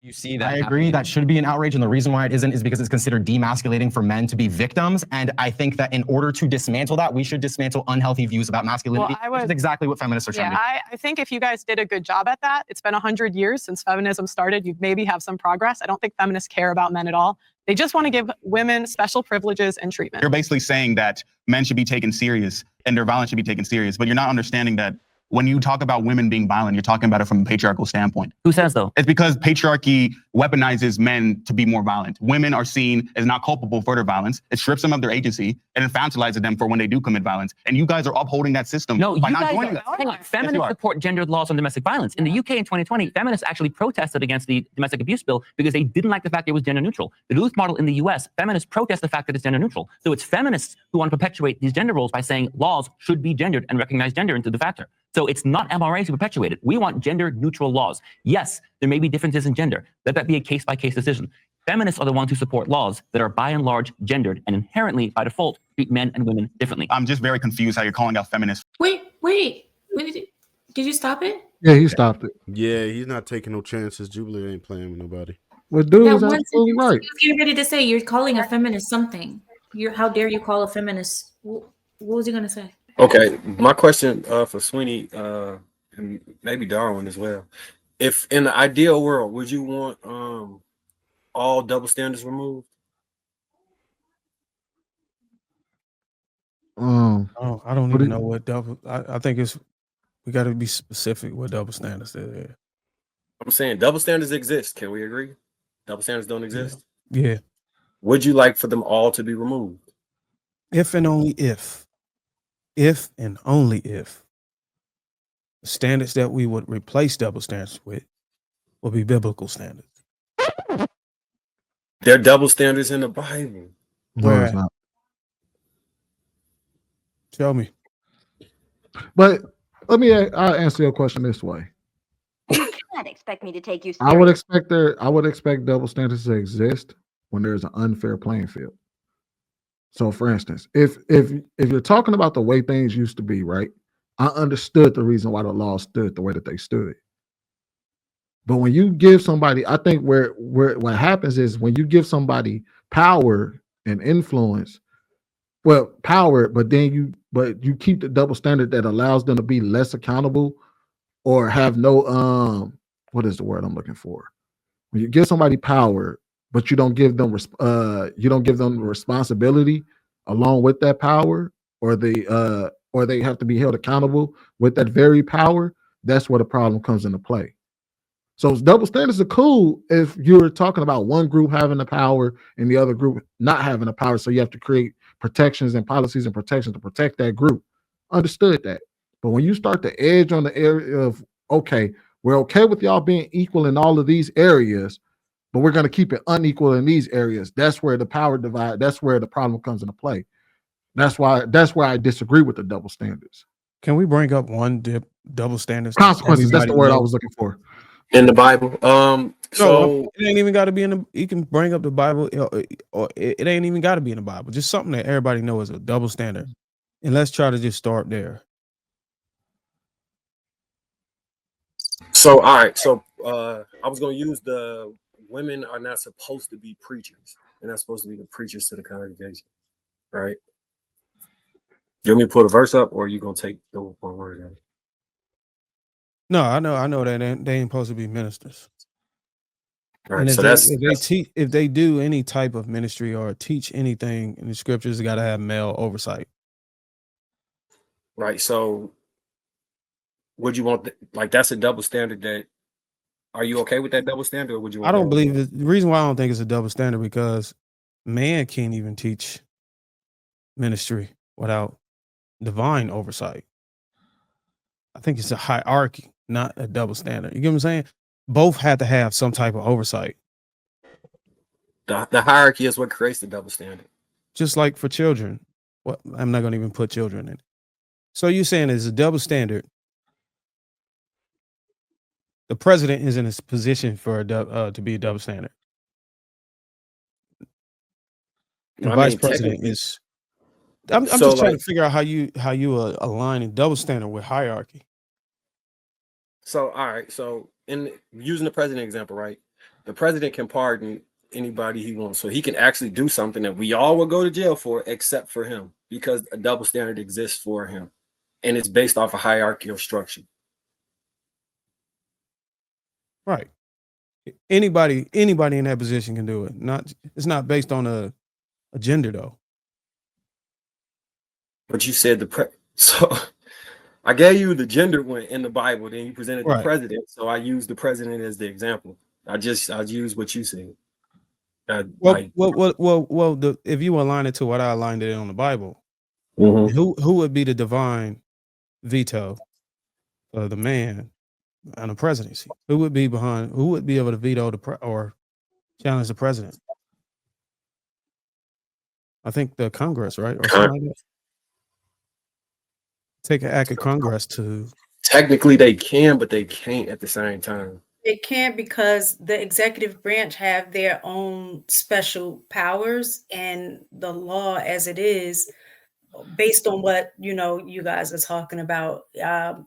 You see that I agree that should be an outrage, and the reason why it isn't is because it's considered demasculating for men to be victims, and I think that in order to dismantle that, we should dismantle unhealthy views about masculinity, which is exactly what feminists are trying to do. I think if you guys did a good job at that, it's been 100 years since feminism started, you'd maybe have some progress. I don't think feminists care about men at all. They just want to give women special privileges and treatment. You're basically saying that men should be taken serious and their violence should be taken serious, but you're not understanding that when you talk about women being violent, you're talking about it from a patriarchal standpoint. Who says though? It's because patriarchy weaponizes men to be more violent. Women are seen as not culpable for their violence. It strips them of their agency and infantilizes them for when they do commit violence. And you guys are upholding that system by not joining us. Hang on. Feminists support gendered laws on domestic violence. In the UK in 2020, feminists actually protested against the domestic abuse bill because they didn't like the fact it was gender neutral. The Duluth model in the US, feminists protest the fact that it's gender neutral. So it's feminists who want to perpetuate these gender roles by saying laws should be gendered and recognize gender into the factor. So it's not MRAs who perpetuate it. We want gender neutral laws. Yes, there may be differences in gender. Let that be a case-by-case decision. Feminists are the ones who support laws that are by and large gendered and inherently, by default, treat men and women differently. I'm just very confused how you're calling out feminists. Wait, did you stop it? Yeah, he stopped it. Yeah, he's not taking no chances. Jubilee ain't playing with nobody. Well, dude is absolutely right. I was getting ready to say you're calling a feminist something. How dare you call a feminist? What was he gonna say? Okay, my question for Sweeney and maybe Darwin as well. If in the ideal world, would you want all double standards removed? I don't even know what double. I think we got to be specific what double standards there. I'm saying double standards exist. Can we agree? Double standards don't exist. Yeah. Would you like for them all to be removed? If and only if and only if the standards that we would replace double standards with will be biblical standards. There are double standards in the Bible. No, it's not. Tell me. But I'll answer your question this way. You can't expect me to take you seriously. I would expect double standards to exist when there's an unfair playing field. So for instance, if you're talking about the way things used to be, right? I understood the reason why the law stood the way that they stood. But when you give somebody, I think where what happens is when you give somebody power and influence, well, power, but you keep the double standard that allows them to be less accountable or have no what is the word I'm looking for? When you give somebody power, but you don't give them responsibility along with that power, or they have to be held accountable with that very power, that's where the problem comes into play. So double standards are cool if you're talking about one group having the power and the other group not having the power. So you have to create protections and policies and protections to protect that group. Understood that. But when you start to edge on the area of, okay, we're okay with y'all being equal in all of these areas, but we're going to keep it unequal in these areas. That's where the power divide, that's where the problem comes into play. That's where I disagree with the double standards. Can we bring up one double standards? Consequences, that's the word I was looking for. In the Bible. So it ain't even got to be in the, you can bring up the Bible, or it ain't even got to be in the Bible. Just something that everybody knows is a double standard. And let's try to just start there. So, all right. So I was going to use the women are not supposed to be preachers. They're not supposed to be the preachers to the congregation. Right? You want me to put a verse up, or are you going to take the one word out? No, I know that they ain't supposed to be ministers. Right, and so if they do any type of ministry or teach anything in the scriptures, they got to have male oversight. Right. So would you want that's a double standard? That are you okay with that double standard, or would you want I don't believe it. The reason why I don't think it's a double standard because man can't even teach ministry without divine oversight. I think it's a hierarchy, not a double standard. You get what I'm saying? Both have to have some type of oversight. The hierarchy is what creates the double standard. Just like for children. What I'm not going to even put children in. So you're saying it's a double standard. The president is in a position for to be a double standard. The vice president is. I'm just trying to figure out how you align a double standard with hierarchy. So all right, so in using the president example, right? The president can pardon anybody he wants. So he can actually do something that we all will go to jail for, except for him, because a double standard exists for him. And it's based off a hierarchical structure. Right. Anybody in that position can do it. It's not based on a gender though. But you said so I gave you the gender one in the Bible, then you presented the president. So I used the president as the example. I used what you said. If you align it to what I aligned it on the Bible, who would be the divine veto of the man on the presidency? Who would be able to veto or challenge the president? I think the Congress, right? Or something like that. Take an act of Congress to. Technically they can, but they can't at the same time. They can't because the executive branch have their own special powers, and the law as it is, based on what you guys are talking about,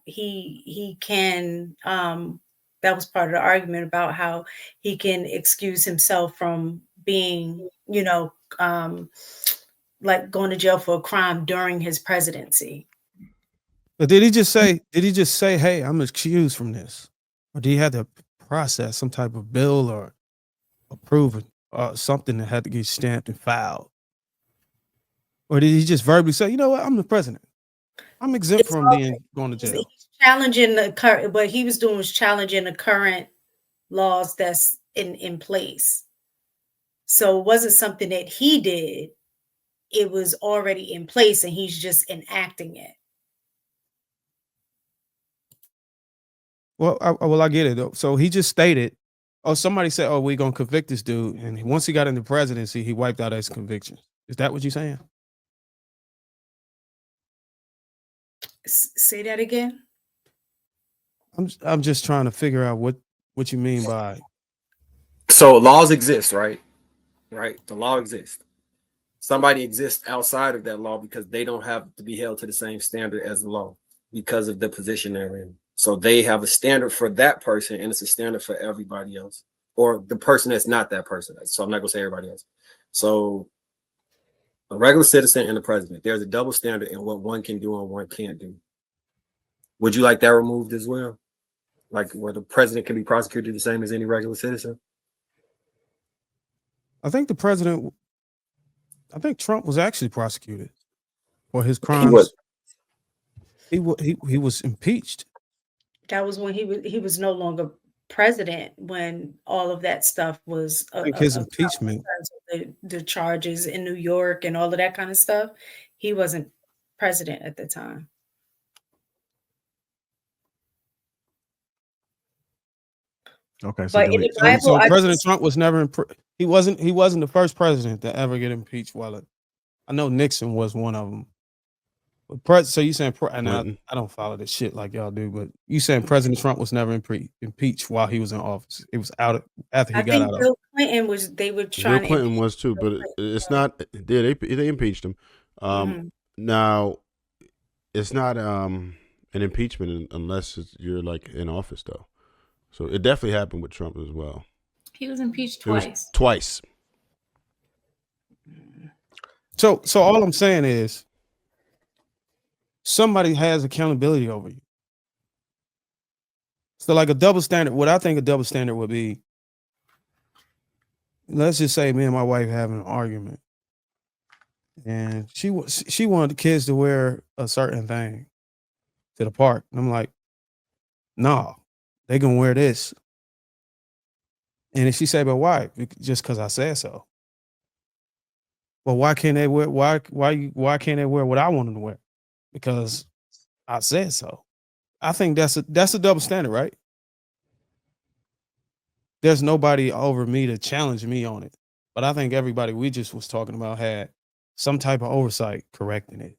he can. That was part of the argument about how he can excuse himself from being, like going to jail for a crime during his presidency. But did he just say, hey, I'm excused from this? Or did he have to process some type of bill or approve something that had to get stamped and filed? Or did he just verbally say, you know what, I'm the president. I'm exempt from going to jail. Challenging the current, what he was doing was challenging the current laws that's in place. So it wasn't something that he did. It was already in place and he's just enacting it. Well, I get it though. So he just stated, somebody said, we're going to convict this dude. And once he got into presidency, he wiped out his convictions. Is that what you're saying? Say that again. I'm just trying to figure out what you mean by. So laws exist, right? Right. The law exists. Somebody exists outside of that law because they don't have to be held to the same standard as the law because of the position they're in. So they have a standard for that person, and it's a standard for everybody else, or the person that's not that person. So I'm not gonna say everybody else. So a regular citizen and the president, there's a double standard in what one can do and one can't do. Would you like that removed as well? Like where the president can be prosecuted the same as any regular citizen? I think Trump was actually prosecuted for his crimes. He was impeached. That was when he was no longer president, when all of that stuff was his impeachment, the charges in New York and all of that kind of stuff. He wasn't president at the time. Okay, so President Trump was never he wasn't the first president to ever get impeached. I know Nixon was one of them. So you saying, and I don't follow this shit like y'all do, but you saying President Trump was never impeached while he was in office? It was out after he got out. Bill Clinton was. They were trying. Bill Clinton was too, but it's not. They impeached him. Now, it's not an impeachment unless you're like in office though. So it definitely happened with Trump as well. He was impeached twice. Twice. So all I'm saying is, somebody has accountability over you. So like a double standard, what I think a double standard would be, let's just say me and my wife having an argument and she wanted the kids to wear a certain thing to the park. And I'm like, no, they gonna wear this. And if she say, but why? Just because I said so. Well, why can't they wear, why can't they wear what I want them to wear? Because I said so. I think that's a double standard, right? There's nobody over me to challenge me on it. But I think everybody we just was talking about had some type of oversight correcting it.